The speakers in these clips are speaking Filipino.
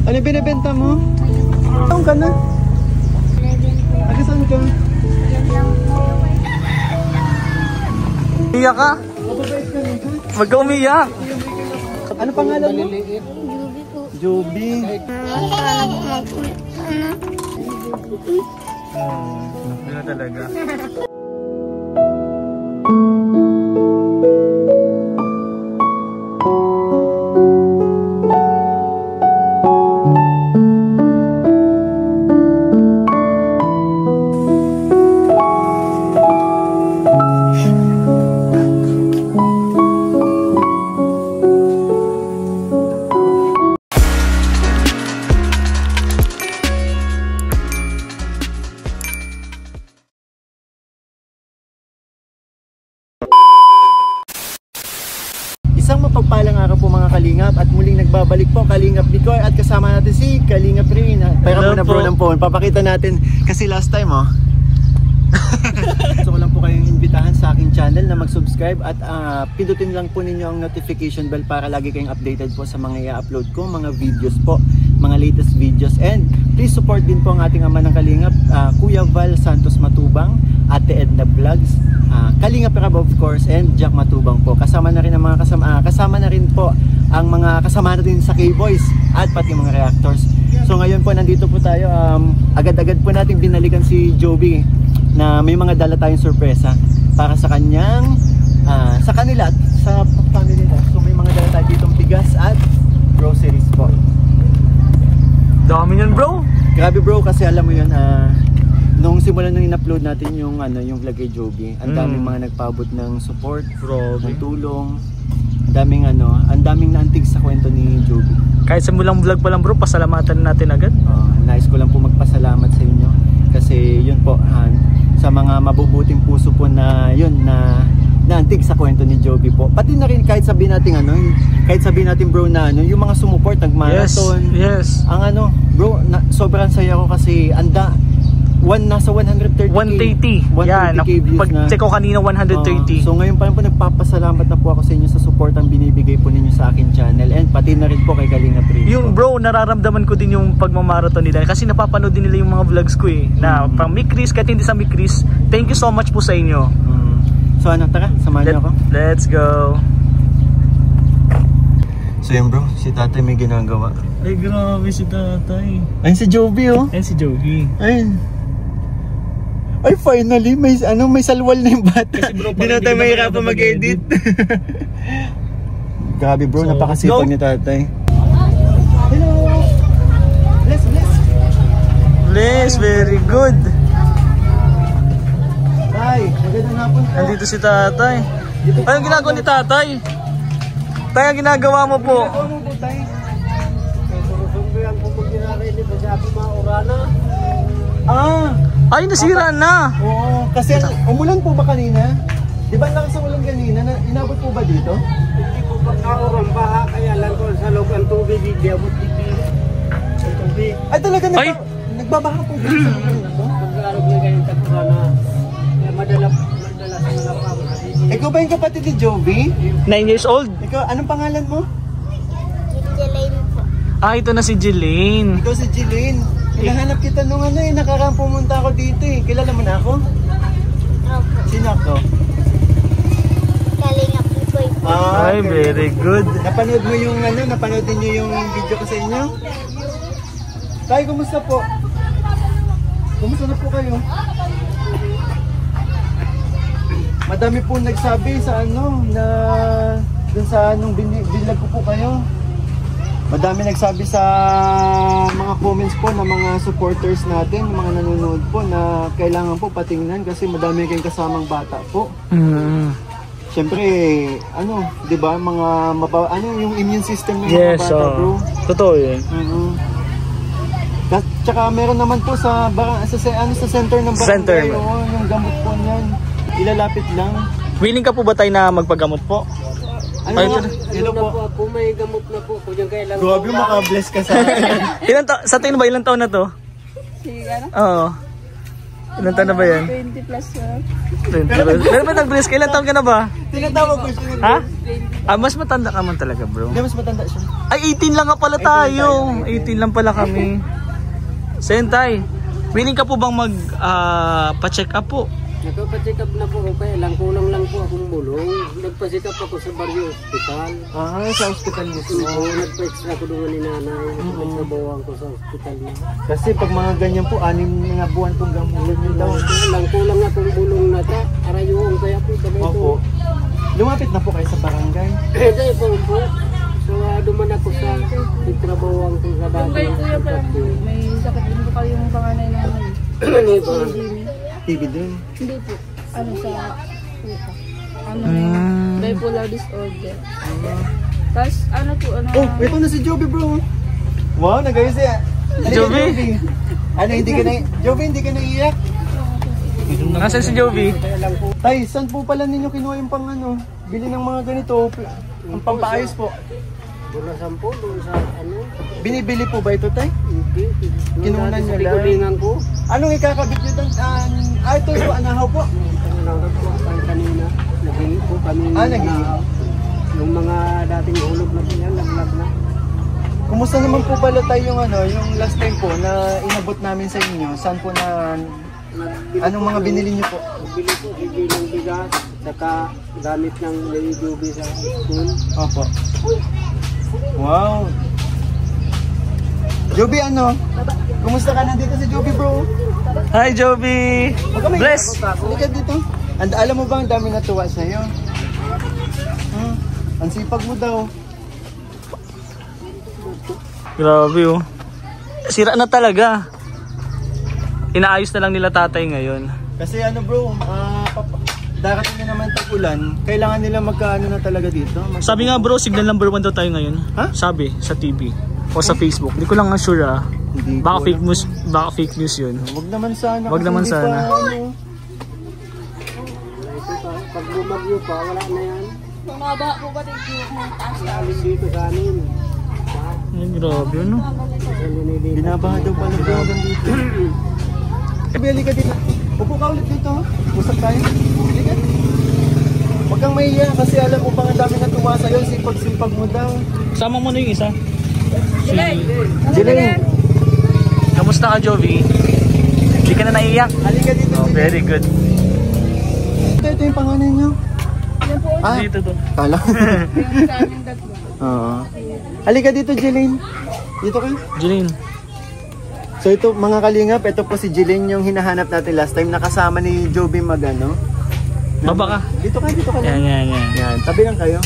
Ano binibenta mo? Saan ka na? Aga saan ka? Umiyak ka? Wag ka umiyak. Ano pangalan mo? Joby. Ano talaga? Isang mapagpalang araw po mga Kalingap at muling nagbabalik po Kalingap Bicoy at kasama natin si Kalingap Rin. Pero muna bro ng phone, papakita natin kasi last time Gusto ko lang po kayong imbitahan sa aking channel na mag-subscribe at pindutin lang po ninyo ang notification bell para lagi kayong updated po sa mga i-upload ko, mga videos po, mga latest videos. And please support din po ang ating ama ng Kalingap, Kuya Val Santos Matubang, Ate Edna Vlogs, Kalingap Rab of course, and Jack Matubang po. Kasama na rin ang mga kasama na rin po ang mga kasama natin sa K-Boys at pati mga reactors. So ngayon po nandito po tayo, agad-agad po natin binalikan si Joby na may mga dala tayong sorpresa para sa kanyang sa kanila at sa family nila. So may mga dala tayo ditong bigas at groceries po. Dami yan bro. Grabe bro, kasi alam mo yun, nung simulan nung in-upload natin yung yung vlog kay Joby, ang daming mga nagpaabot ng support, ng tulong, ang daming naantig sa kwento ni Joby. Kahit sa mulang vlog pa lang bro, pasalamatan natin agad. Nais ko lang po magpasalamat sa inyo kasi yun po, sa mga mabubuting puso po na yun na naantig sa kwento ni Joby po. Pati na rin kahit sabihin natin kahit sabihin natin bro na yung mga sumuport nag-marathon. Yes. Ang bro, sobrang saya ko kasi nasa 130k. 130. Yan, pag-check ko kanina 130. So ngayon pa rin po nagpapasalamat na po ako sa inyo sa support ang binibigay po ninyo sa akin channel and pati na rin po kay Kalingap Rin. Yung bro, nararamdaman ko din yung pagmamarathon nila kasi napapanood din nila yung mga vlogs ko na from Mikris kahit hindi sa Mikris. Thank you so much po sa inyo. So tara, samahan niyo ako. Let's go. So yun bro, si tatay may ginagawa. Ay grabe si tatay. Ayun si Joby Ayun si Joby. Ayun. Ay finally, may salwal na yung bata. Hindi na tayo mahirapan mag-edit. Grabe bro, napakasipag ni tatay. Hello! Bless. Bless, very good. Tay, magandang hapon po. Nandito si tatay. Anong ginagawa ni tatay? Tay, ang ginagawa mo po? Ginagawa mo po tay? Surusumbyan po kung ginarili ba siya ako mga orana? Ay, nasira na. Oo, kasi umulan po ba kanina? Di ba lakas ang ulan kanina? Inabot po ba dito? Hindi po pagkaurang baha, kaya lang ko sa loob ang tubig, hindi abot dito. Ang tubig. Ay talaga, nagbabaha po dito sa lugar na to? Pagkarog na kayong katurana, kaya madala sa malapang. Ikaw ba yung kapatid ni Joby? 9 years old. Ikaw, anong pangalan mo? Jelaine po. Ito na si Jelaine. Ikaw si Jelaine. Hinahanap kita nung nakaraan pumunta ako dito Kilala mo na ako? Opo. Sino ako? Kalingap Bicoy po. Ay, very good. Napanood mo yung napanood niyo yung video ko sa inyo? Tay, kumusta po? Kumusta na po kayo? Madami po nagsabi sa na dun sa bilag ko po kayo. Madami nagsabi sa mga comments po ng mga supporters natin, mga nanonood po na kailangan po patingnan kasi madami kayong kasamang bata po. Siyempre, 'di ba, mga yung immune system ng mga bata, bro. Totoo 'yun. Tsaka meron naman po sa center ng barangay, yung gamot po niyan. Ilalapit lang. Willing ka po ba tayo na magpagamot po? Hello po. Kung may gamot na po, kung yung kailangan. Grabe, maka-bless ka sa akin. Sa tingin ba ilang taon na to? Oo. Ilan taon na ba yan? 20 plus na. 20 plus. Pero ba nag-brace ka? Ilan taon ka na ba? Tinatawag ko siya. Ha? Mas matanda ka man talaga, bro. Hindi, mas matanda siya. Ay, 18 lang nga pala tayo. 18 lang pala kami. Sentay, willing ka po bang pa-check up po? Nagpa-check up na po ako, kaya lang kulang lang po akong bulong. Nagpa-check up ako sa Barrio Hospital. Sa hospital mismo. Oo, nagpa-extra ko doon ni nanay. Nagsabawan ko sa hospital na. Kasi pag mga ganyan po, 6 na buwan pong gamulan yun daw. Kaya lang kulang akong bulong na ta. Arayuong kaya po kami ito. Opo. Lumapit na po kayo sa barangay. Kaya po. So, duman ako sa itrabawang ko sa dati. Kay kuya pa lang, may sakit din po kayo yung panganay namin. Ano ito? TV din. Hindi po. Ano sa puta. Ano bipolar disorder. Tapos ano po, ano. Oh, ito na si Joby, bro. Wow, nagayos siya. Joby? Ano, hindi ka na, Joby, hindi ka naiiyak? Nasaan si Joby? Tay, saan po pala ninyo kinuha yung pang ano? Bili ng mga ganito, ang pampaayos po. Doon sa sampo, doon sa ano. Binibili po ba ito, tay? Hindi. Kinunan niyo lang. Pikulingan ko. Anong ikakabit nyo doon? Ito po, anahaw po. Nangarap ko ang kanina. Naging po kami. Naging. Yung mga dating hulog na yan, laglag na. Kumusta naman po pala tayo yung ano, yung last time po na inabot namin sa inyo? Saan po na, anong mga binili niyo po? Bili ko, bigay ng bigas, saka gamit ng Lady Joby sa school. Opo. Wow. Joby, ano? Kumusta ka? Nandito si Joby, bro. Hi, Joby! Bless! Halika dito. Alam mo ba ang dami natuwa sa'yo? Ang sipag mo daw. Grabe oh. Sira na talaga. Inaayos na lang nila tatay ngayon. Kasi ano bro, darating na naman tag-ulan, kailangan nila magkaano na talaga dito. Sabi nga bro, signal number 1 daw tayo ngayon. Ha? Sabi sa TV o sa Facebook. Hindi ko lang sure ah. Hindi Baka ko fake news yun. Wag naman sana. Wag kasi naman hindi sana. pa, ano. Pag bumagyo pa, wala na yan. Bumaba po ba din yung taas? Lalim dito sa amin. Ay, grabe ano. Binabaha daw pala bro hanggang dito. Bili ka dito. Upo ka ulit dito. Usap tayo. Bili ka. Huwag kang mahiya kasi alam mo bang ang dami na tuwa sa'yo. Sipag-sipag mo daw. Sama mo na yung isa. Jiling. Kamusta ka, Jovi? Hindi ka na naiiyak? Halika dito. Oh, very good. Ito yung pangalan nyo. Yan po, Dito to. Kala. yung sa aming tatlo. Oo. Halika dito, Jiling. Dito ka. Jeline. So ito mga kalingap, ito po si Jiling yung hinahanap natin last time. Nakasama ni Joby Magano. Baba ka. Dito ka, dito ka Yan, lang. yan, yan. Yan, tabi lang kayo.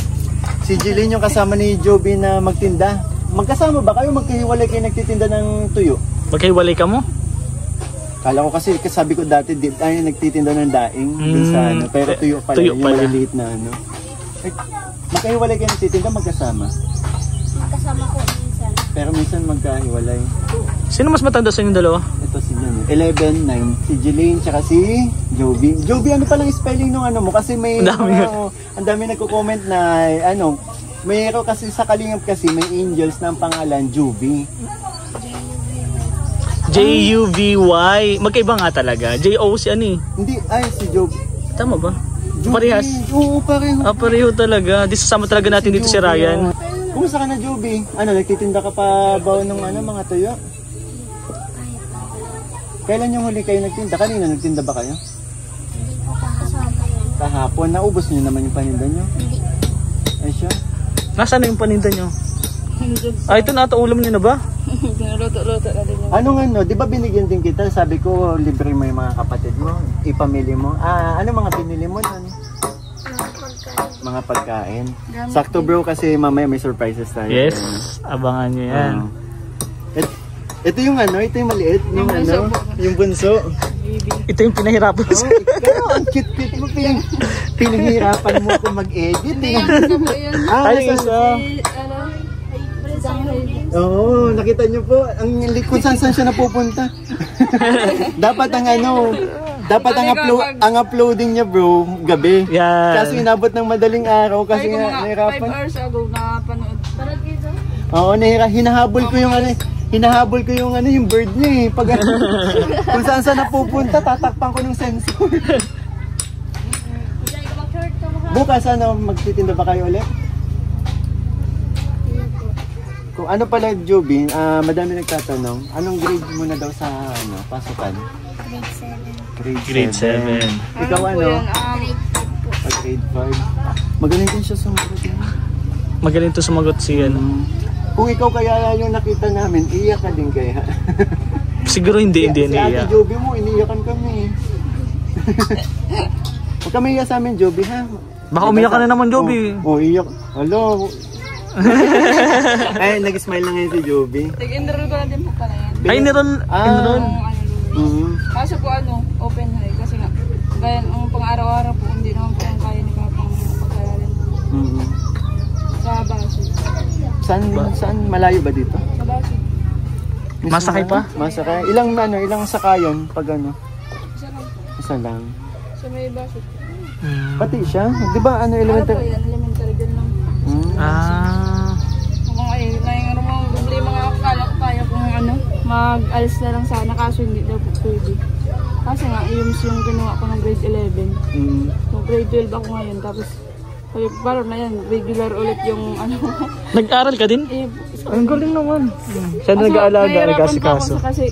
Si Jiling yung kasama ni Joby na magtinda. Magkasama ba kayo? Magkahiwalay kayo nagtitinda ng tuyo? Magkahiwalay ka mo? Kala ko kasi sabi ko dati ay nagtitinda ng daing dun sa ano, pero tuyo pala, tuyo yung pala. maliliit na ano. Ay, magkahiwalay kayo nagtitinda, magkasama. Magkasama ko minsan. Pero minsan magkahiwalay. Sino mas matanda sa inyong dalawa? Ito si 11, 9, si Jiling tsaka si Joby. Joby, ano palang spelling nung ano mo? Kasi may Ang dami ang dami nagko-comment na ano, mayroon kasi sa Kalingap kasi may angels na ang pangalan Joby. J-U-V-Y. Magkaiba nga talaga. J-O si ano eh. Hindi, ay si Joby. Tama ba? Joby. Parehas. Oo, pareho. Pareho talaga. Di sasama talaga natin dito si Ryan. Kumusta ka na, Joby? Ano, nagtitinda ka pa ba ng ano, mga tuyo? Kailan yung huli kayo nagtinda? Kanina nagtinda ba kayo? Hindi ko kasama yun. Kahapon, naubos niyo naman yung paninda niyo? Hindi. Ay siya. Nasaan na yung paninda nyo? Ito na ata ulam nyo na ba? Luto-luto na din yung Anong ano, di ba binigyan din kita? Sabi ko, libre mo yung mga kapatid mo, ipamili mo. Ano mga binili mo nun? Mga pagkain. Sakto bro kasi mamaya may surprises tayo. Yes. Abangan nyo yan. Ito yung ano, ito yung maliit, yung ano, yung bunso. Ito yung pinahirapan Oh, ikaw, ang cute-cute mo, pinahirapan mo ako mag-edit. Ay, isa. Oo, nakita niyo po, kung saan siya napupunta. Dapat ang ano, dapat ang uploading niya bro, gabi. Yan. Kasi inabot ng madaling araw kasi nga nahirapan. 5 hours ago na panood. Oo, hinahabol ko yung ano, hinahabol ko yung yung bird niya eh. Pag kung saan napupunta, tatakpan ko ng sensor. Bukas magtitinda ba kayo ulit? Kung ano pala, Joby, madami nagtatanong, anong grade mo na daw sa pasukan? Grade 7. Grade 7. Ikaw po yun? Grade 5. Magaling din siya sumagot. Magaling to sumagot si Kung ikaw kaya yung nakita namin, iiyak ka din kaya. Siguro hindi Si niya. Ate Joby mo, iniiyakan kami. Huwag kami iiyak sa amin, Joby, ha? Baka umiyak ka na naman, Joby. Iyak. Hello. Ay, nag-smile na ngayon si Joby. Nag-enroll ko na din po pala yan. Ay, enroll. Kaso po open high kasi nga, gaya ang pang-araw-araw po, hindi naman po ang kaya ni Papang pag-aralin po. Sa Basig. Saan malayo ba dito? Sa Basig. Masakay pa? Masakay. Ilang sakayan pag Isa lang po. Isa lang. Sa may Basig. Pati siya? Di ba elementary? Yan, elementary din lang. Kung mga dubli mga kaya kung mag-alis na lang sana kaso hindi daw po pwede. Kasi nga, yung ginawa ko ng grade 11. So, grade 12 ako ngayon, tapos parang na yan, regular ulit yung Nag-aral ka din? Ang galing naman. Siya na nag-aalaga, nag-asikaso. Kasi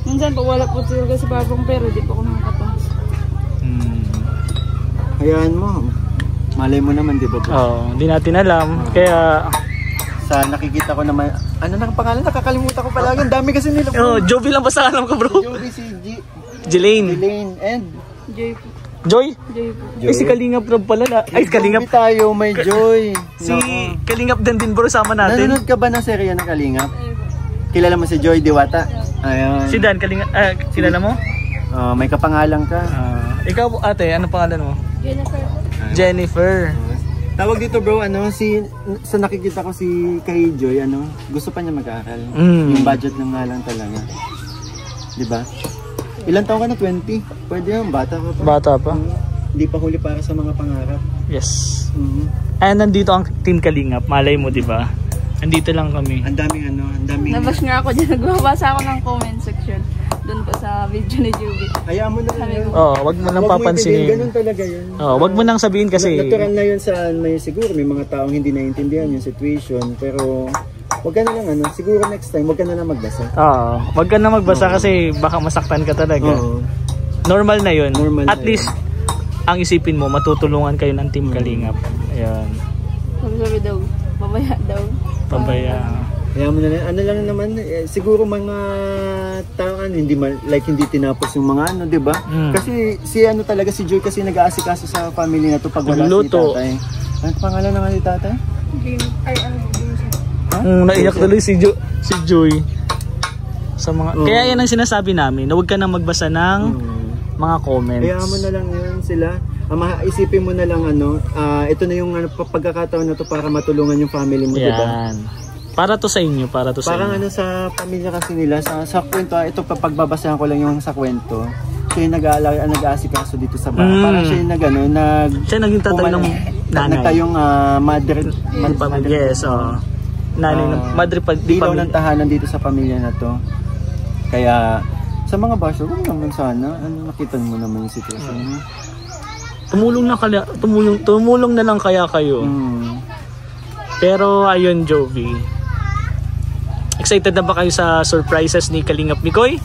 minsan po wala po talaga si Papang pero di po ako nakakataas. Hayaan mo. Malay mo naman, di ba? Hindi natin alam. Kaya sa nakikita ko naman, ano nang pangalan? Nakakalimutan ko palagi. Ang dami kasi nila. Joby lang basta alam ko, bro. Joby, si Jelaine. and Joy po. Joy? Joy po. Ay, si Kalingap Rob pala na. Ay, Kalingap. Joby tayo, may Joy. Si Kalingap din bro, sama natin. Nanonood ka ba ng serye ng Kalingap? Kilala mo si Joy Diwata? Ayun. Si Dan, Kalingap. Kilala mo? May kapangalan ka. Ikaw ate, ano pangalan mo? Jennifer po. Jennifer. Tawag dito bro, sa nakikita ko si kay Joy, gusto pa niya mag-aaral. Yung budget lang nga lang talaga. Diba? Ilan taon ka na? 20? Pwede yan, bata ka pa. Bata pa. Hindi pa huli para sa mga pangarap. Yes. And nandito ang Team Kalingap, malay mo, diba? Andito lang kami. Ang daming Nabash nga ako dyan, nagbabasa ako ng comment section. Doon po sa video ni Joby. Hayaan mo na lang. Wag mo nang papansinin. Ganun talaga yun. Wag mo nang sabihin kasi. Natural na yun sa siguro may mga taong hindi naiintindihan yung situation, pero wag ka na lang siguro next time wag ka na lang magbasa. Wag ka na magbasa kasi baka masaktan ka talaga. Normal na yun. At least ang isipin mo matutulungan kayo ng Team Kalingap. Ayan. Sabi daw, babaya daw. Pabaya. Kaya mo na lang naman siguro mga taon hindi tinapos yung mga di ba? Kasi si talaga si Joy kasi nag-aasikaso sa family na to pag wala si tatay. Ano pangalan naman ni tatay? Naiyak tuloy si Joy. Sa mga kaya yan ang sinasabi namin, na huwag ka nang magbasa ng mga comments. Kaya mo na lang yun sila. Isipin mo na lang ito na yung pagkakataon na to para matulungan yung family mo, di ba? Para to sa inyo, para to sa parang inyo. Sa pamilya kasi nila, sa kwento, ito pagbabasahan ko lang yung sa kwento. Siya yung nag-aasikaso dito sa bahay. Parang siya yung siya naging tatay ng nanay. Nagtayong madre. Yes, nanay ng madre pa. Dilaw ng tahanan dito sa pamilya na to. Kaya, sa mga basyo, kung naman sana, nakita mo naman yung sitwasyon. Tumulong na lang kaya kayo. Pero ayun, Joby. Excited na ba kayo sa surprises ni Kalingap Mikoy?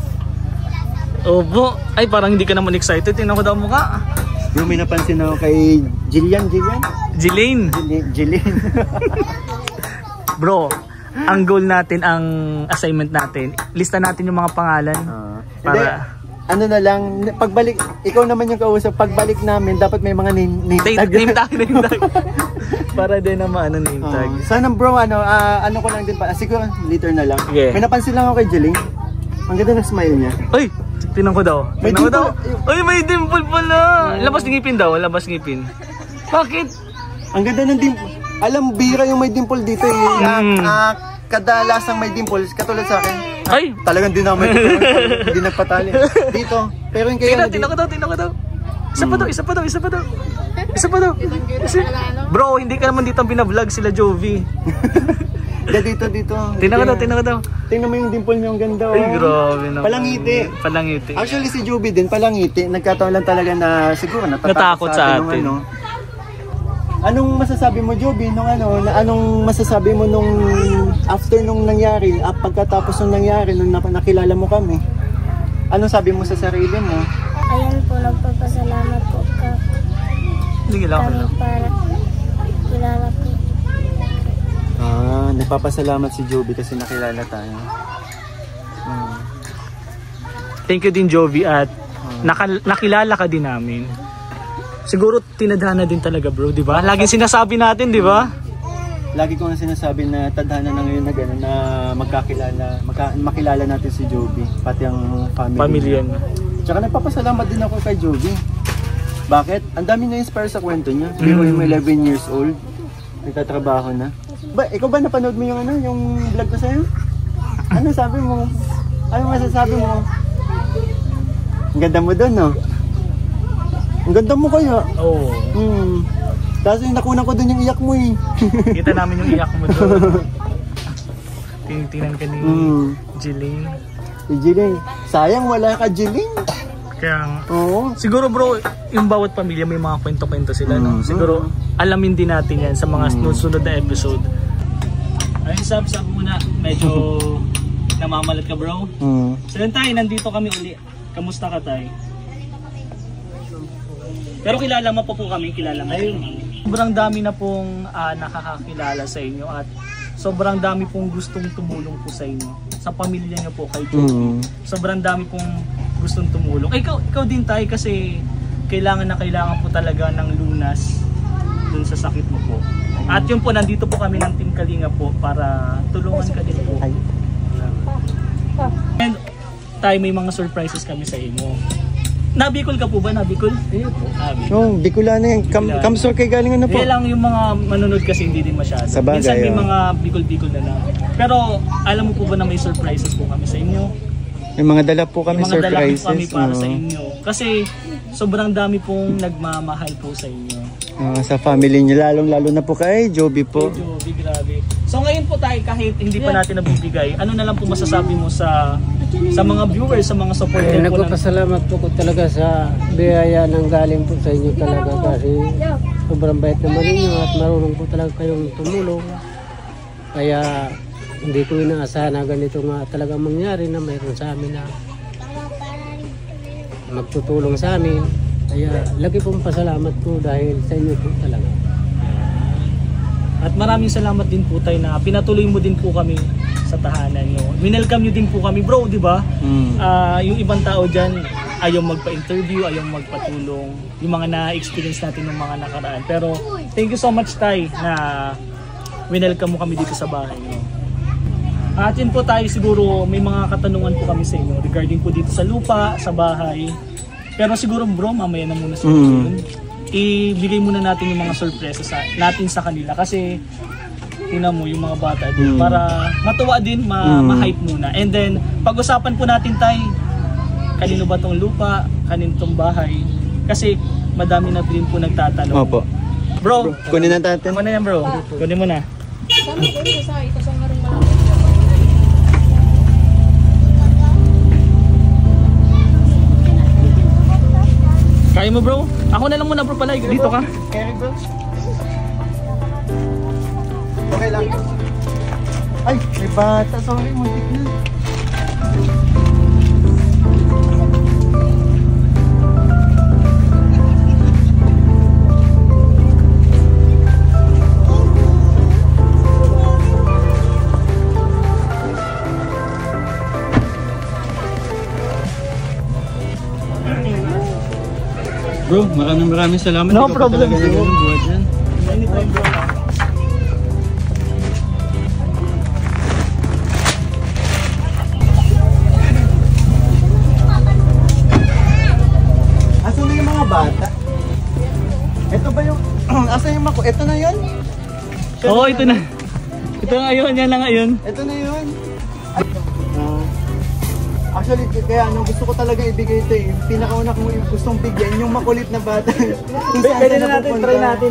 Opo. Ay, parang hindi ka naman excited. Tingnan ko daw mukha. Yung may napansin ako kay Jillian. Jelaine. Bro, ang goal natin, ang assignment natin, lista natin yung mga pangalan. Para na lang, pagbalik, ikaw naman yung kausap, pagbalik namin, dapat may mga name tag. Name tag. Para din naman name tag. Sana bro, ano ko lang din pa, siguro later na lang. Okay. May napansin lang ako kay Jillian. Ang ganda ng smile niya. Ay, tingnan ko daw. Ay, may dimple pala. Labas ngipin daw, labas ngipin. Bakit? Ang ganda ng dimple. Alam, bira yung may dimple dito. Kadalasang may dimple, katulad sa akin. Ay, talagang dinamay ko. Hindi nagpatali. Dito. Pero yung kayo tingnan ko daw. Isa pa daw. Bro, hindi ka naman dito binablog sila Jovi. Dito. Tingnan ko daw. Tingnan mo yung dimple niyo, ang ganda. Ay, grabe naman. Palangiti. Actually, si Joby din, palangiti. Nagkataon lang talaga na siguro natatakot sa atin. Anong masasabi mo, Joby, anong masasabi mo nung after nung nangyari, pagkatapos nung nangyari, nung nakilala mo kami? Anong sabi mo sa sarili mo? Ayan po, nagpapasalamat po kami para kilala ko. Nagpapasalamat si Joby kasi nakilala tayo. Thank you din, Joby, at nakilala ka din namin. Siguro tinadhana din talaga, bro, di ba? Laging sinasabi natin, di ba? Lagi ko nga sinasabi na tadhana na ngayon na gano'n na makilala natin si Joby, pati ang pamilya niya. Tsaka nagpapasalamat din ako kay Joby. Bakit? Ang dami na-inspire sa kwento niya. Biro yung 11 years old, nagtatrabaho na. Ikaw ba napanood mo yung vlog ko sa'yo? Ano sabi mo? Ano masasabi mo? Ang ganda mo doon, no? Ang ganda mo kaya. Oo. Tapos nakunan ko doon yung iyak mo eh. Kita namin yung iyak mo doon. Tingnan ka ni Jiling. Jiling. Sayang wala ka, Jiling. Kaya siguro, bro, yung bawat pamilya may mga kwento-kwento sila, no? Siguro alamin din natin yan sa mga sunod na episode. Ay, sabi muna, medyo namamalat ka, bro. So yun tayo, nandito kami uli. Kamusta ka tayo? Pero kilala mo po kami, kilala mo. Sobrang dami na pong nakakakilala sa inyo at sobrang dami pong gustong tumulong po sa inyo. Sa pamilya niyo po kay Joby. Sobrang dami pong gustong tumulong. Ikaw din tayo kasi kailangan po talaga ng lunas dun sa sakit mo po. At yun po, nandito po kami ng Team Kalinga po para tulungan ka din po. And tayo may mga surprises kami sa inyo. Nabicol ka po ba? Nabicol? Ayun po. Bicolana yan. Kamsor kay galingan na po. Kaya lang yung mga manonood kasi hindi din masyado. Sabagay, minsan may mga bicol-bicol na lang. Pero alam mo po ba na may surprises po kami sa inyo? May mga dala po kami surprises. May mga dala po kami para sa inyo. Kasi sobrang dami pong nagmamahal po sa inyo. Sa family niyo, lalong-lalo na po kay Joby po. Kay Joby, grabe. So ngayon po tayo, kahit hindi pa natin nabibigay, ano na lang po masasabi mo sa mga viewers, sa mga supporter po? Nagpapasalamat po ko talaga sa biyaya ng galing po sa inyo talaga kasi sobrang bait naman ninyo at marunong po talaga kayong tumulong. Kaya hindi ko inaasahan na ganito nga talagang mangyari na mayroon sa amin na magtutulong sa amin. Kaya lagi pong pasalamat po dahil sa inyo po talaga. At maraming salamat din po tayo na pinatuloy mo din po kami sa tahanan nyo. Winelcome nyo din po kami, bro, di ba? Yung ibang tao dyan, ayaw magpa-interview, ayaw magpatulong. Yung mga na-experience natin ng mga nakaraan. Pero thank you so much, Tay, na winelcome mo kami dito sa bahay nyo. At yun po tayo, siguro may mga katanungan po kami sa inyo regarding po dito sa lupa, sa bahay. Pero siguro, bro, mamaya na muna sa yun. Ibigay muna natin yung mga surprises natin sa kanila kasi tingnan mo yung mga bata din para matuwa din, ma-hype muna. And then pag-usapan po natin tayo kanino ba tong lupa, kanino tong bahay kasi madami na din po nagtatanong. Opo. Bro, kunin na natin. Kunin yan, bro. Kunin mo na. Kaya mo, bro? Ako na lang muna, bro, pala. Dito ka. Kaya, bro. Okay lang. Ay, may bata. Sorry, muntik na. Bro, maraming salamat. No problem, bro. Anytime, bro. Asan na yung mga bata? Ito ba yung... Asan yung mako? Ito na yun? Oo, ito na. Ito na ngayon, yan lang ngayon. Ito na yun. Actually, kaya ano, gusto ko talaga ibigay ito eh. Pinakauna kong gustong bigyan, yung makulit na bata. Pwede na natin, try natin.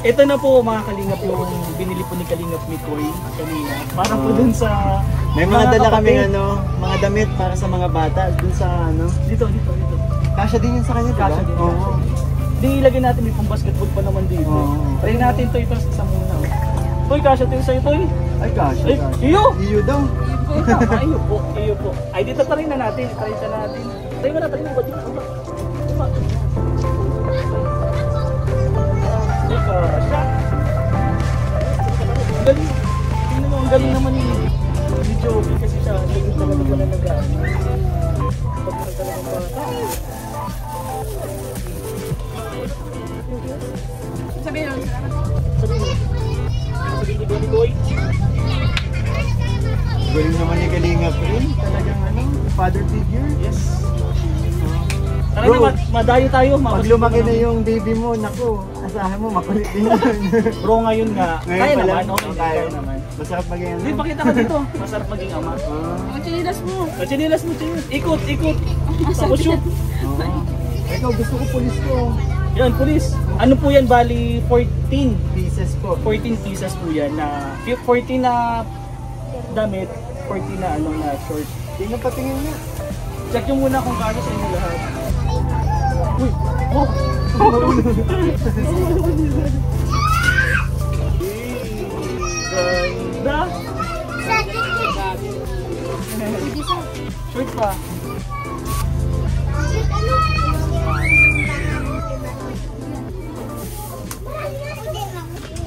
Ito na po mga kalingap yung binili po ni Kalingap Mikoy kanina. Para po dun sa May mga dala kaming kapatid. mga damit para sa mga bata dun sa Dito. Kasya din yun sa kanya, diba? Kasya din. Oo. Di ilagay natin may pang basketball pa naman dito. Oo. Try natin to ito sa muna. Toy, kasya to yung sa'yo, Toy. Ay, kasya. Ay, iyo! Iyo daw. Iyo po. Ay, dito try na natin. Try mo na. Diba? Kasya. Galing. Tingnan mo, ang galing naman ni Joby kasi siya. Hindi talaga wala nag-ano. Pag talaga bata. Sabihin lang. Sabihin ni Benny Boy. Galing naman ni Kalingap rin. Talagang father figure. Yes. Tara Bro, na, madayo tayo. Pag lumaki na yung baby mo, naku, asahan mo, makulit din yun. Bro, ngayon nga. Kaya naman, okay. Kaya naman. Masarap maging Hindi, pakita ka dito. Masarap maging ama. Ang chinilas mo. Chinilas mo, chinilas. Ikot. Tapos shoot. Ikaw, gusto ko pulis ko. Yan, police. Ano po yan, bali 14 Pieces po. 14 pieces po yan na 14 na damit, 14 na na short. Tingnan patingin niya. Check nyo muna kung kano sa inyo lahat. Uy! Oh! Ganda! Short pa.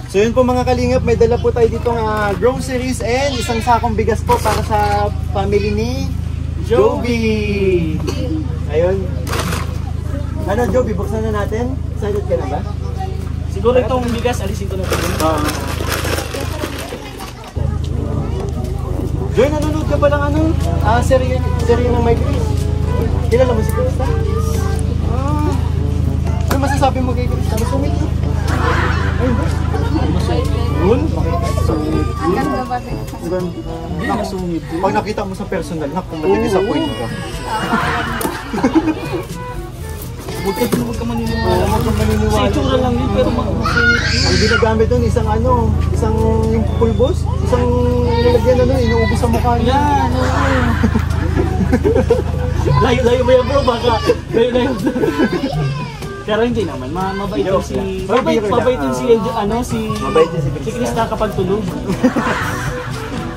So yun po mga kalingap, may dala po tayo dito groceries and isang sakong bigas po para sa family ni Joby. Ayun. Ano Joby, buksan na natin? Excited ka na ba? Siguro itong bigas, alisin ko na ito. Joy, nanonood ka ba ng serye ng My Grace? Kilala mo si Krista? Ano masasabi mo kay Krista? Masungit ka? Ay, Rul? Ganda ba? Nakasungit. Pag nakita mo sa personal, mati-disappoint ka. Huwag ka maniniwala. Huwag kang Sa maniniwala. itsura lang yun, pero masungit. Ang ginagamit doon, isang yung pulbos, isang nilagyan inuubos sa mukha niya. Yan, oo. Layo ba yan bro? Baka layo. Pero hindi naman, mabait din si... Mabait din si Mabait din si Krista. Si Krista kapag tulog.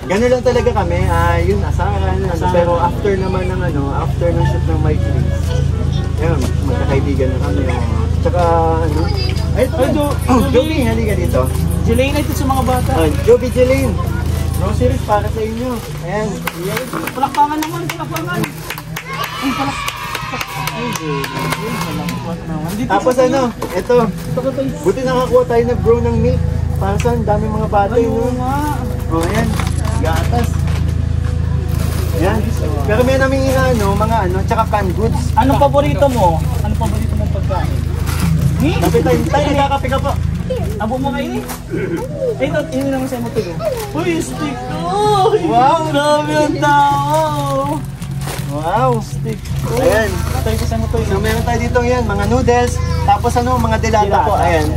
Gano'n lang talaga kami, yun, asaran. Pero after naman ng after ng shoot ng My Grace, ayun, magkakaibigan na kami. Tsaka ay ito, Joby, halika dito. Jelaine ito sa mga bata. Joby, Jelaine, groceries para sa inyo. Ayan. Palakpangan naman, palakpangan. Ay, Tapos ito, buti nakakuha tayo na bro ng milk. Para saan, daming mga bata yun. Ayan, gatas. Ayan. Pero may namin tsaka canned goods. Anong paborito mo? Anong paborito mong pagkain? Lapit tayo, nagkakape ka po. Abo mo kayo ito, ini naman sa'yo mo tulo. Uy, stick! Wow! Grabe ang tao! Wow! Stick! Ayan. Tayo ko sa'yo mo tulo. So meron tayo dito yan, mga noodles, tapos mga dilata po. Ayan.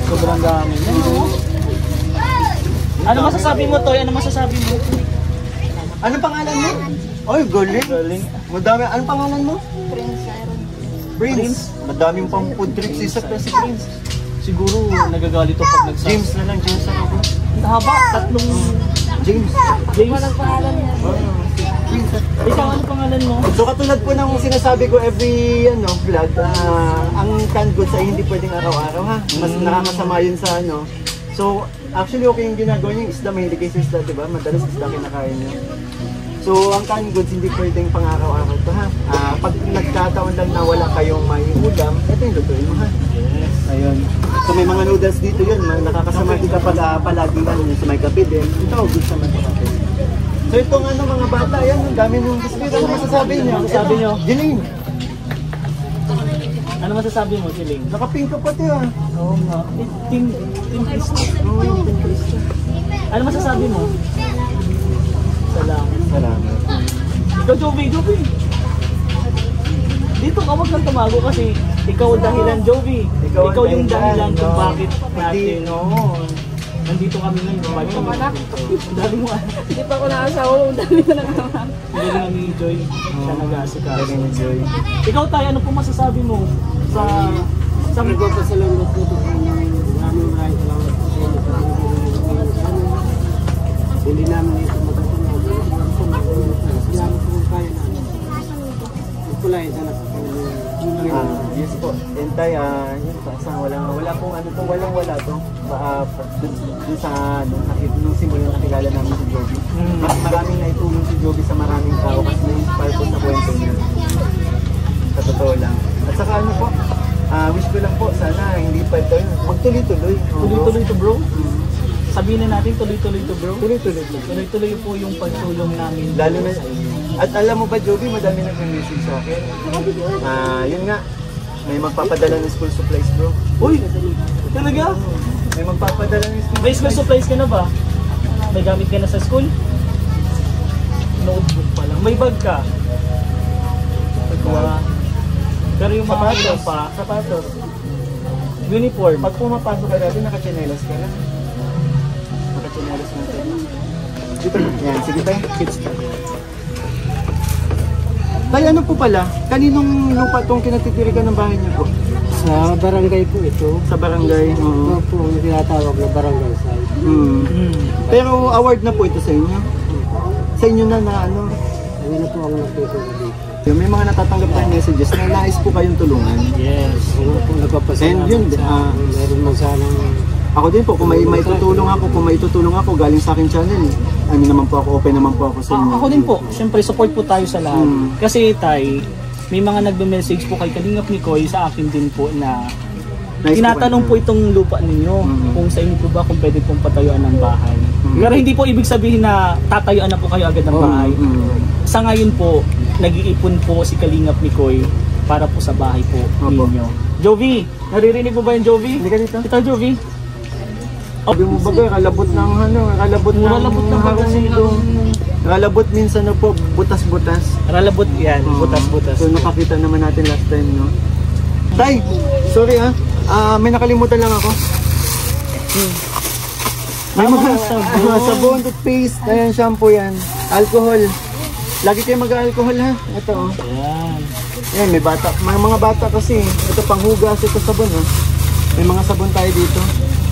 Sobrang dami. Ano masasabi mo, Toy? Ano masasabi mo? Ano pangalan mo? Oy, galing. Galing. Madami. Ano pangalan mo? Prince. Madaming pang food trips si Prince. Siguro nagagalit to pag nagsabi. James na lang, James na lang. Ang haba, tatlong... James. James. Walang pangalan niya. Prince. Ikaw, ano pangalan mo? So katulad po ng sinasabi ko every vlog, ang canned goods ay hindi pwedeng araw-araw ha. Mas nakakasama yun sa So actually okay yung ginagawa niyo, isda, mahilig kayo sa isda, diba? Madalas isda kinakain niyo. So ang canned goods hindi pwedeng pang araw-araw to ha. Pag nagkataon lang na wala kayong may ulam, ito yung lutuin mo ha. Yes. Ayun. So may mga noodles dito yun, nakakasama din kapag palagi lang sa may kape din. Ito, good naman sa kape. So itong mga bata, yan, ang dami nung biscuit. Ano masasabi niyo? Masasabi niyo? Jilin, Ano masasabi mo, Siling? nakapink ka pati ah. Oo nga. Team Krista. Ano masasabi mo? Salamat. Salamat. Ikaw, Joby. Dito ka, wag kang tumago kasi ikaw ang dahilan, Jovi. Ikaw yung dahilan kung bakit natin. Nandito kami ngayon. Dami kong anak. Ang dami mo anak. Hindi pa ako nakasawa, ang dami ko ng anak. Hindi lang ni Joy. Siya nag-aasika. Galing ni Joy. Ikaw tayo, ano po masasabi mo sa Nagpapasalamat po ito sa maraming salamat po sa inyo. Hindi namin ito magkatuloy. Salamat po kung kaya namin. Magkulay sana po. Yes po. And tayo, yun po, wala pong ano po, wala to. Dun sa nung simulang nakilala namin si Joby. Maraming naitulong si Joby sa maraming tao kasi na-inspire po sa kwento niya. Sa totoo lang. At saka ano po, wish ko lang po, sana hindi pa ito, magtuloy-tuloy. tuloy-tuloy to, bro? Sabihin na natin tuloy-tuloy to, bro. Tuloy-tuloy. Tuloy-tuloy po yung pagtulong namin. Lalo na, at alam mo ba, Joby, madami nag-message sa akin. Yun nga, may magpapadala ng school supplies, bro. Uy! Talaga? May magpapadala ng school May school supplies ka na ba? May gamit ka na sa school? Notebook pa lang. May bag ka? Pero yung mga ilang pa, Sapatos. uniform. Pag pumapasok ka natin, nakachinelas ka na. Nakachinelas na tayo. Dito na. Yan, sige tayo. Kids ka. Tay, ano po pala? Kaninong lupa itong kinatitirikan ng bahay niyo po? Sa barangay po ito. Sa barangay. Ito po ang tinatawag na barangay site. Pero award na po ito sa inyo? Sa inyo na ano? Ano na po ang natutulog dito. May mga natatanggap tayong messages na nais po kayong tulungan. Yes. Ano po nagpapasalamat And yun, sa meron mo sanang ako din po, kung may tutulong ako galing sa akin channel, ano naman po ako, open naman po ako sa inyo. Ako din po. Siyempre, support po tayo sa lahat. Kasi tay, may mga nagbe-message po kay Kalingap Nicoy sa akin din po na tinatanong po itong lupa ninyo kung sa inyo po ba kung pwede pong patayuan ng bahay. Pero hindi po ibig sabihin na tatayuan na po kayo agad ng bahay. Sa ngayon po, nag-iipon po si Kalingap Nicoy para po sa bahay po ninyo. Jovi, naririnig mo ba yung Jovi? Hindi ka dito? Ito, Jovi. Sabi mo ba, kalabot ng harong nito. Kalabot minsan na po, butas-butas. Ralabot yan, butas-butas. So nakakita naman natin last time, no? Tay, sorry may nakalimutan lang ako. May mga sabon, toothpaste, ayan, shampoo yan. Alcohol. Lagi kayo mag-alcohol ha. Ito Ayan. Ayan, may bata. May mga bata kasi. Ito panghugas, ito sabon ha. May mga sabon tayo dito.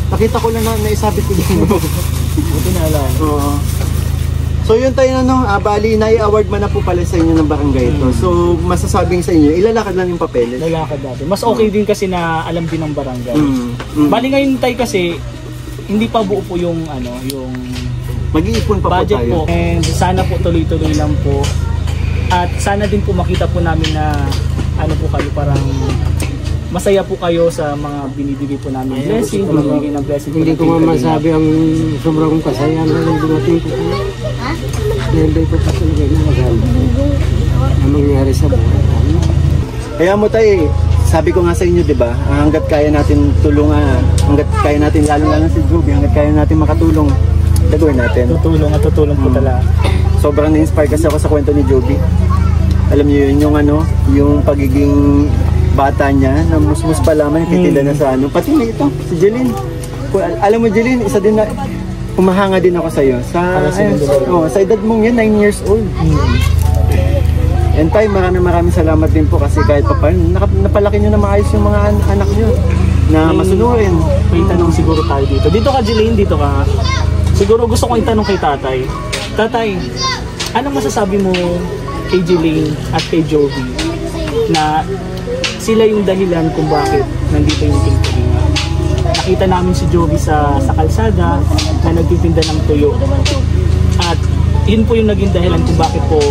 Nakita ko lang na naisabit ko dito. Buti na lang. Oo. So yun tayo bali, nai-award man na po pala sa inyo ng barangay ito. So masasabing sa inyo, ilalakad lang yung papeles. Lalakad natin. Mas okay din kasi na alam din ng barangay. Bali ngayon tayo kasi, hindi pa buo po yung yung mag-iipon pa budget po tayo. po. And sana po tuloy-tuloy lang po. At sana din po makita po namin na po kayo parang masaya po kayo sa mga binibigay po namin blessing, binibigay ng blessing. hindi ko masabi ang sobrang kasayahan na dumating ko. Hindi ko pa talaga na mangyari sa buhay. Kaya mo tayo, sabi ko nga sa inyo, di ba, hanggat kaya natin tulungan, hanggat kaya natin, lalo si Joby, hanggat kaya natin makatulong, gagawin natin. Tutulong po talaga. Sobrang na-inspire kasi ako sa kwento ni Joby. Alam niyo yun, yung pagiging bata niya, na musmus pa lamang, titila na sa pati na ito, si Jeline. Alam mo Jeline, isa din na, humahanga din ako sa iyo. Sa edad mong yan, 9 years old. And tayo, maraming salamat din po kasi kahit pa paano, napalaki nyo na maayos yung mga anak nyo na masunurin. May tanong siguro tayo dito. Dito ka, Jeline, dito ka. Siguro gusto kong itanong kay tatay. Tatay, anong masasabi mo kay Jeline at kay Joby na sila yung dahilan kung bakit nandito yung Team Kalinga? Nakita namin si Joby sa kalsada na nagtitinda ng tuyo. At yun po yung naging dahilan kung bakit po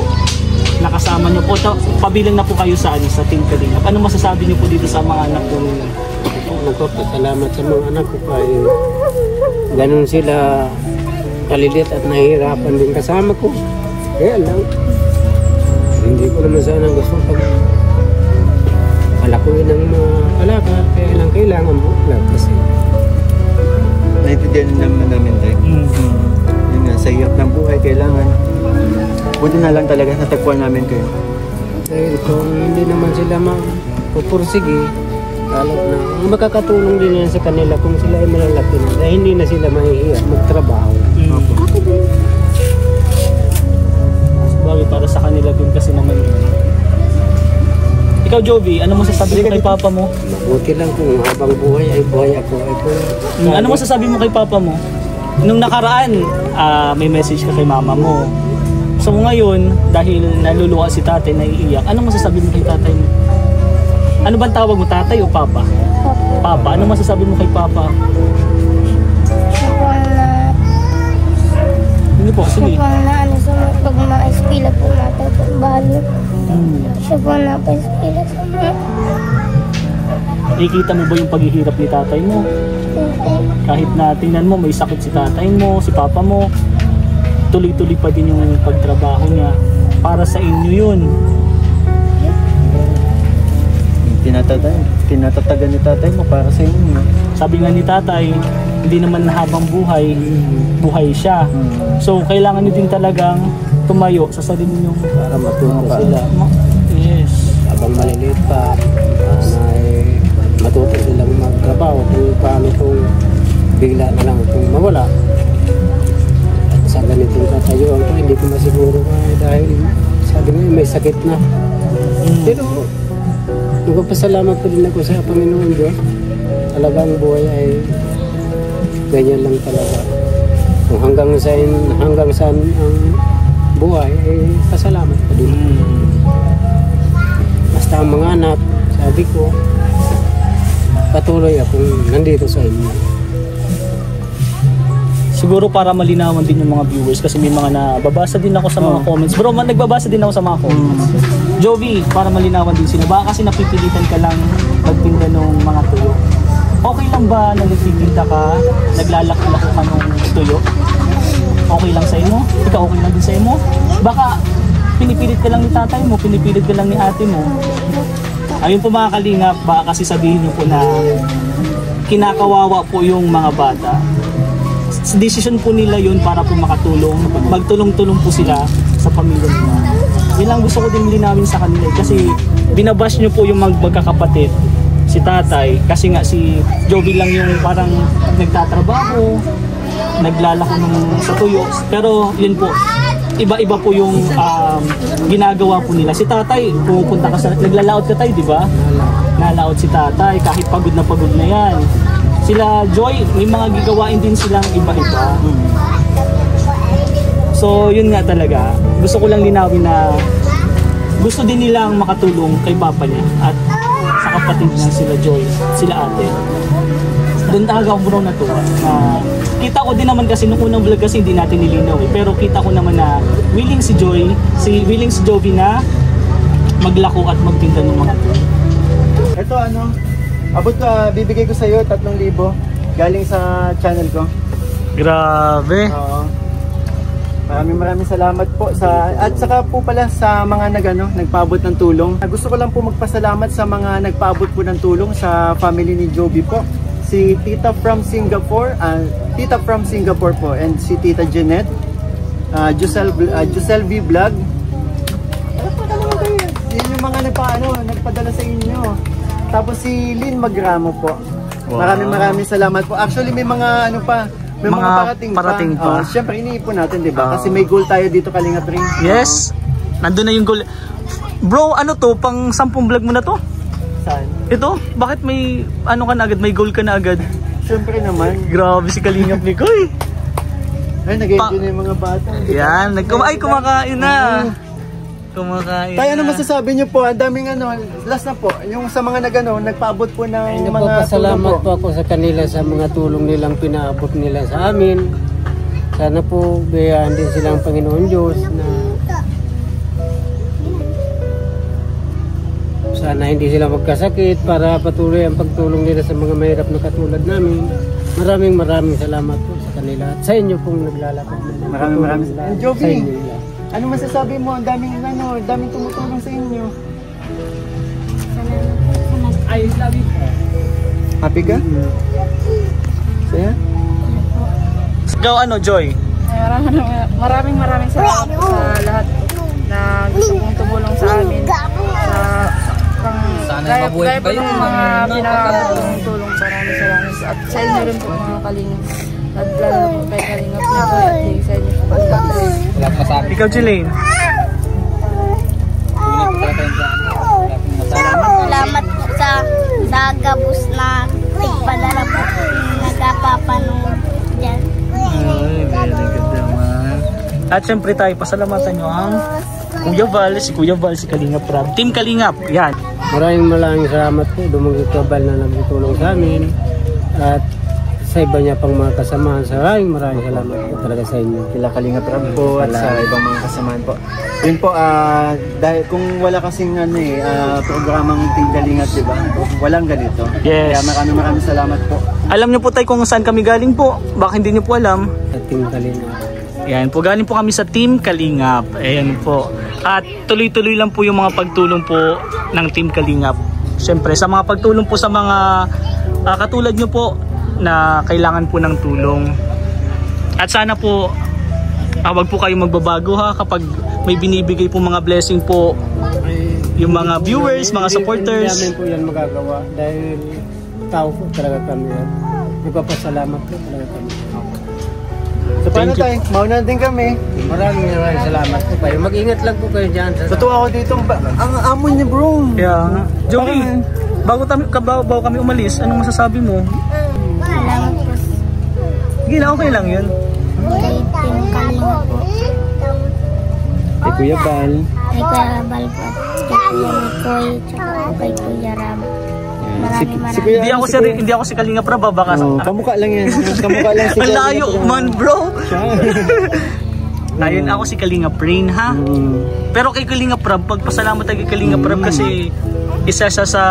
nakasama niyo po. Pabilang na po kayo sa Team Kalinga. Ano masasabi niyo po dito sa mga anak ko ninyo? Nagpapasalamat sa mga anak ko pa. Ganun sila kalilit at nahihirapan din kasama ko. Kaya lang, hindi ko naman sana gusto pag palakuin ng mga kalakal. Kaya lang kailangan mo lang kasi. Naintindihan naman namin tayo. Yun nga, sa hirap ng buhay, kailangan. Buti na lang talaga natagpuan namin kayo. Dahil kung hindi naman sila mapupursige, lalo na makakatulong din yan sa kanila kung sila ay malalaki na. Dahil hindi na sila mahihiya magtrabaho. Bagay para sa kanila din kasi naman. Ikaw, Jovi, ano masasabi mo kay papa mo? Mabuti lang kung habang buhay ay buhay ako. Ano masasabi mo kay papa mo? Nung nakaraan, may message ka kay mama mo. So ngayon, dahil naluluha si tatay, naiiyak, ano masasabi mo kay tatay mo? Ano bang tawag mo, tatay o papa? Papa. Ano masasabi mo kay papa? Hindi po, sige. Siya po na ano sa pag ma-espila po natin po balo. Siya po na pa-espila sa mga. Ikita mo ba yung paghihirap ni tatay mo? Kahit na tingnan mo may sakit si tatay mo, si papa mo, tuloy-tuloy pa din yung pagtrabaho niya. Para sa inyo yun. Tinatatagan ni tatay mo para sa inyo. Sabi nga ni tatay, hindi naman habang buhay, buhay siya. So kailangan nyo din talagang tumayo sa sarili nyo para matuto sila. Yes. Habang maliliit pa, matuto silang magtrabaho kung paano kung bigla na lang kung mawala. At sa ganitong katayuan ko, hindi ko masiguro dahil sabi nga may sakit na. Pero nagpapasalamat ko din ako sa Panginoon Diyos. Talagang buhay ay ganyan lang talaga. Kung hanggang saan ang buhay ay pasalamat ko din. Basta ang mga anak, sabi ko, patuloy akong nandito sa inyo. Siguro para malinawan din yung mga viewers kasi may mga nababasa din ako sa mga comments. Bro, nagbabasa din ako sa mga comments. Jovi, para malinawan din sila. Baka kasi napipilitan ka lang magtinda ng mga tuyo. Okay lang ba na nagtitinda ka, naglalako-lako ka ng tuyo? Okay lang sa mo? Ikaw okay lang din sa mo? Baka pinipilit ka lang ni tatay mo, pinipilit ka lang ni ate mo. Ayun po mga kalingap, baka kasi sabihin niyo po na kinakawawa po yung mga bata. Decision po nila yun para po makatulong, magtulong-tulong po sila sa pamilya nila. Yun lang gusto ko din linawin sa kanila kasi binabash nyo po yung magkakapatid, si tatay, kasi nga si Jovi lang yung parang nagtatrabaho, naglalako sa tuyo, pero yun po, iba-iba po yung ginagawa po nila. Si tatay, pupunta ka sa, naglalaot ka tayo, di ba? Nalaot si tatay, kahit pagod na yan. Sila Joy, may mga gigawain din silang iba-iba. So yun nga talaga, gusto ko lang linawin na gusto din nilang makatulong kay papa niya at sa kapatid niya sila Joy, sila ate. Doon talaga ako bro natuwa. Kita ko din naman kasi nung unang vlog kasi hindi natin nilinaw eh. Pero kita ko naman na willing si Jovi na maglako at magtinda ng mga to. Ito abot ko, bibigay ko sa iyo 3,000 galing sa channel ko. Grabe. Oo. Maraming salamat po at saka po pala sa mga nagpaabot ng tulong. Gusto ko lang po magpasalamat sa mga nagpaabot po ng tulong sa family ni Jovi po. Si Tita from Singapore, po, and si Tita Jeanette, Jusel V Vlog. Yun yung mga nagpadala sa inyo. Tapos si Lynn Magramo po. Wow. Maraming salamat po. Actually may mga may mga parating pa. Siyempre iniipon natin, 'di ba? Kasi may goal tayo dito Kalingap Ring. Yes. Nandun na yung goal. Bro, pang 10 vlog mo na to? Saan? Ito, bakit may ka na agad, may goal ka na agad? Siyempre naman. Grabe si Kalingap ni Koy. Ay, nag-enjoy na yung mga bata. Yan, kumakain na. Kumakain tayo, ano masasabi niyo po? Ang daming last na po, yung sa mga nagpaabot po ng mga nagpapasalamat po ako sa kanila sa mga tulong nilang pinaabot nila sa amin. Sana po biyayaan din silang Panginoon Diyos na sana hindi sila magkasakit para patuloy ang pagtulong nila sa mga mahirap na katulad namin. Maraming salamat po sa kanila at sa inyo pong naglalakad. Maraming salamat. Jovi, ano masasabi mo? Ang daming tumutulong sa inyo. I love you. Happy ka? Saya? Ikaw Joy? Maraming salamat sa lahat na gusto kong tumulong sa amin. Kaya po yung mga pinakatulong maraming salamat. At sa inyo rin po mga kalingap. At lalo po kay kalingap na po at sa inyo po pagpapalay. Ikaw, Jelaine. Salamat po sa gabus na tigpadala po nagpapanood dyan. Ay, very good naman. At syempre tayo, pasalamatan nyo ang Kuya Val, si Kuya Val, si Kalingap Rab. Team Kalingap, yan. Maraming salamat po Dumungit Kabal na nagtulong sa amin at sa iba niya pang mga kasamahan. Maraming salamat po talaga sa inyo. Kila Kalingap Rab po at sa ibang mga kasamahan po. Yun po, dahil kung wala kasing programang Team Kalingap, diba? Walang ganito. Yes. Kaya maraming salamat po. Alam nyo po tayo kung saan kami galing po. Baka hindi nyo po alam. Sa Team Kalingap. Yan po, galing po kami sa Team Kalingap. Ayan po. At tuloy-tuloy lang po yung mga pagtulong po ng Team Kalingap. Siyempre, sa mga pagtulong po sa mga katulad nyo po na kailangan po ng tulong. At sana po, wag po kayong magbabago ha kapag may binibigay po mga blessing po yung mga viewers, mga supporters. Hindi namin po yan magagawa dahil tao po talaga kami yan. Ipapasalamat po talaga kami. So paano tayo? Mauna din kami. Maraming salamat po kayo. Mag-ingat lang po kayo dyan. Totoo ako dito. Ang amon niya bro. Yeah. Joey, bago kami umalis, anong masasabi mo? Salamat po Sige na, okay lang yun. kay Team Kalingap po. Kay Kuya Bal. Kay Kuya Bal po. Kay Kuya Mikoy. Tsaka po kay Kuya Ram. Maraming Hindi ako si Kalingap Rab, baka kamukha lang yan. Kamukha lang si ang layo man bro. Ngayon ako si Kalingap Rain ha. Pero kay Kalingap Rab, pagpasalamat tayo kay Kalingap Rab kasi isa siya sa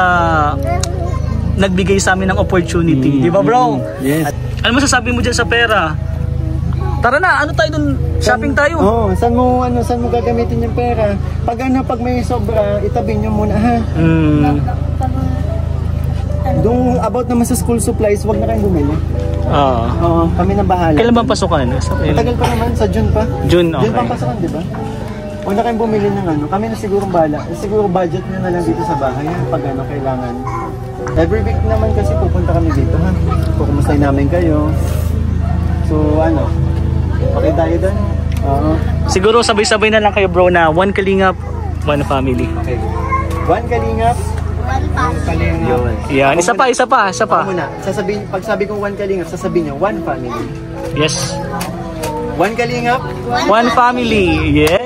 nagbigay sa amin ng opportunity, di ba bro? Yes. At, ano masasabi mo dyan sa pera? Tara na, ano tayo dun? Shopping tayo. Saan mo gagamitin yung pera? Pag may sobra, itabi nyo muna ha. Doon about naman sa school supplies, wag na kayong bumili. Kami na bahala. Kailan ba pasukan? Matagal pa naman, sa June pa. June, okay. June pa pasukan, di ba? Huwag na kayong bumili ng kami na siguro bahala. Siguro budget nyo na lang dito sa bahay pag kailangan. Every week naman kasi pupunta kami dito ha. Kukumustahin namin kayo. So okay tayo doon? Siguro sabay-sabay na lang kayo bro na one Kalingap, one family. Okay. One Kalingap, one family. Yan, isa pa. Ako muna, pag sabi kong one Kalingap, sasabihin nyo one family. Yes. One Kalingap, One family. Yes.